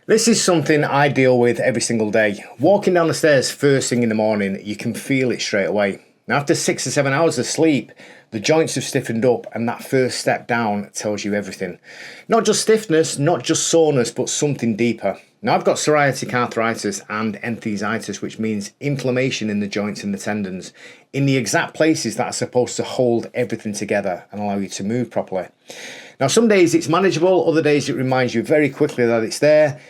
This is something I deal with every single day. Walking down the stairs first thing in the morning, you can feel it straight away. Now, after 6 or 7 hours of sleep, the joints have stiffened up, and that first step down tells you everything. Not just stiffness, not just soreness, but something deeper. Now, I've got psoriatic arthritis and enthesitis, which means inflammation in the joints and the tendons, in the exact places that are supposed to hold everything together and allow you to move properly. Now, some days it's manageable, other days it reminds you very quickly that it's there.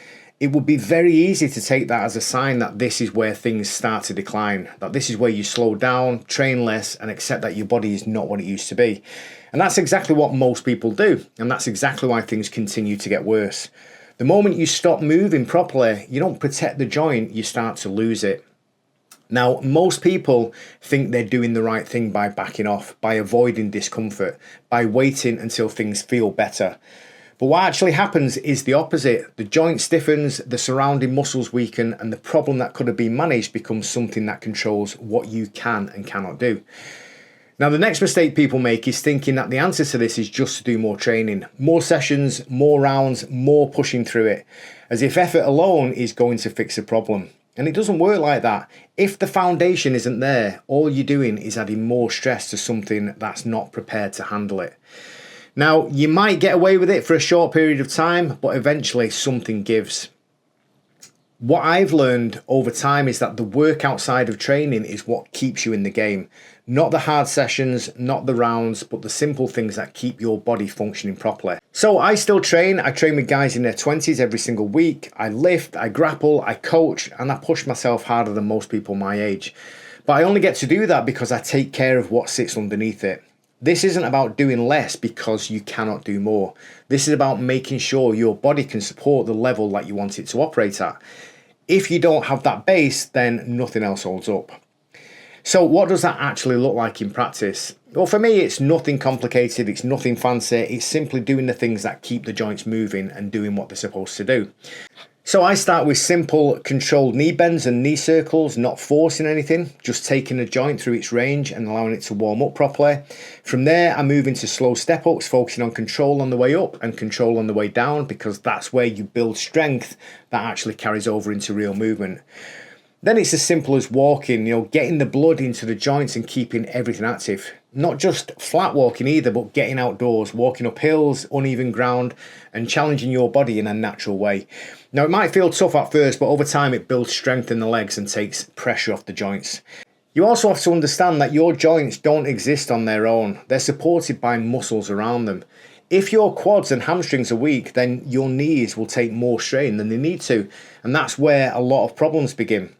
It would be very easy to take that as a sign that this is where things start to decline, that this is where you slow down, train less, and accept that your body is not what it used to be. And that's exactly what most people do, and that's exactly why things continue to get worse. The moment you stop moving properly, you don't protect the joint, you start to lose it. Now, most people think they're doing the right thing by backing off, by avoiding discomfort, by waiting until things feel better. But what actually happens is the opposite. The joint stiffens, the surrounding muscles weaken, and the problem that could have been managed becomes something that controls what you can and cannot do. Now, the next mistake people make is thinking that the answer to this is just to do more training, more sessions, more rounds, more pushing through it, as if effort alone is going to fix the problem. And it doesn't work like that. If the foundation isn't there, all you're doing is adding more stress to something that's not prepared to handle it. Now, you might get away with it for a short period of time, but eventually something gives. What I've learned over time is that the work outside of training is what keeps you in the game. Not the hard sessions, not the rounds, but the simple things that keep your body functioning properly. So I still train. I train with guys in their 20s every single week. I lift, I grapple, I coach, and I push myself harder than most people my age. But I only get to do that because I take care of what sits underneath it. This isn't about doing less because you cannot do more. This is about making sure your body can support the level that you want it to operate at. If you don't have that base, then nothing else holds up. So what does that actually look like in practice? Well, for me, it's nothing complicated, it's nothing fancy, it's simply doing the things that keep the joints moving and doing what they're supposed to do. So I start with simple controlled knee bends and knee circles, not forcing anything, just taking a joint through its range and allowing it to warm up properly. From there, I move into slow step ups, focusing on control on the way up and control on the way down, because that's where you build strength that actually carries over into real movement. Then it's as simple as walking, getting the blood into the joints and keeping everything active. Not just flat walking either, but getting outdoors, walking up hills, uneven ground, and challenging your body in a natural way. Now, it might feel tough at first, but over time it builds strength in the legs and takes pressure off the joints. You also have to understand that your joints don't exist on their own. They're supported by muscles around them. If your quads and hamstrings are weak, then your knees will take more strain than they need to, and that's where a lot of problems begin.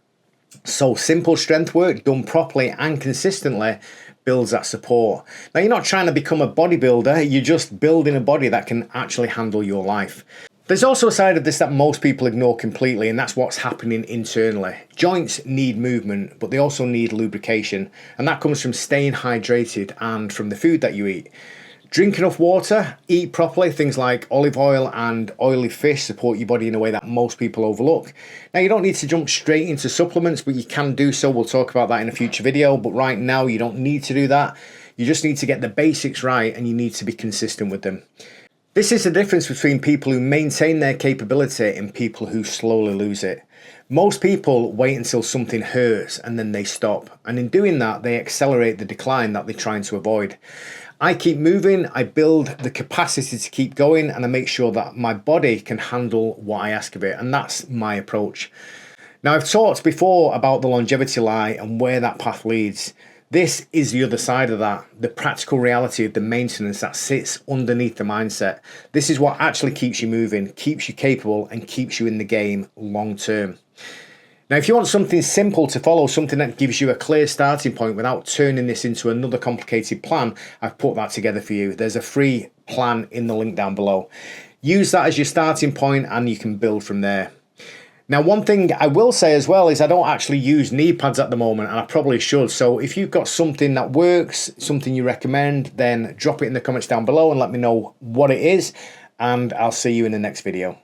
So simple strength work done properly and consistently builds that support. Now, you're not trying to become a bodybuilder, you're just building a body that can actually handle your life. There's also a side of this that most people ignore completely, and that's what's happening internally. Joints need movement, but they also need lubrication, and that comes from staying hydrated and from the food that you eat. Drink enough water, eat properly. Things like olive oil and oily fish support your body in a way that most people overlook. Now, you don't need to jump straight into supplements, but you can do so. We'll talk about that in a future video, but right now you don't need to do that. You just need to get the basics right, and you need to be consistent with them. This is the difference between people who maintain their capability and people who slowly lose it. Most people wait until something hurts and then they stop, and in doing that they accelerate the decline that they're trying to avoid. I keep moving, I build the capacity to keep going, and I make sure that my body can handle what I ask of it, and that's my approach. Now, I've talked before about the longevity lie and where that path leads. This is the other side of that, the practical reality of the maintenance that sits underneath the mindset. This is what actually keeps you moving, keeps you capable, and keeps you in the game long term. Now, if you want something simple to follow, something that gives you a clear starting point without turning this into another complicated plan, I've put that together for you. There's a free plan in the link down below. Use that as your starting point and you can build from there. Now, one thing I will say as well is I don't actually use knee pads at the moment, and I probably should. So if you've got something that works, something you recommend, then drop it in the comments down below and let me know what it is, and I'll see you in the next video.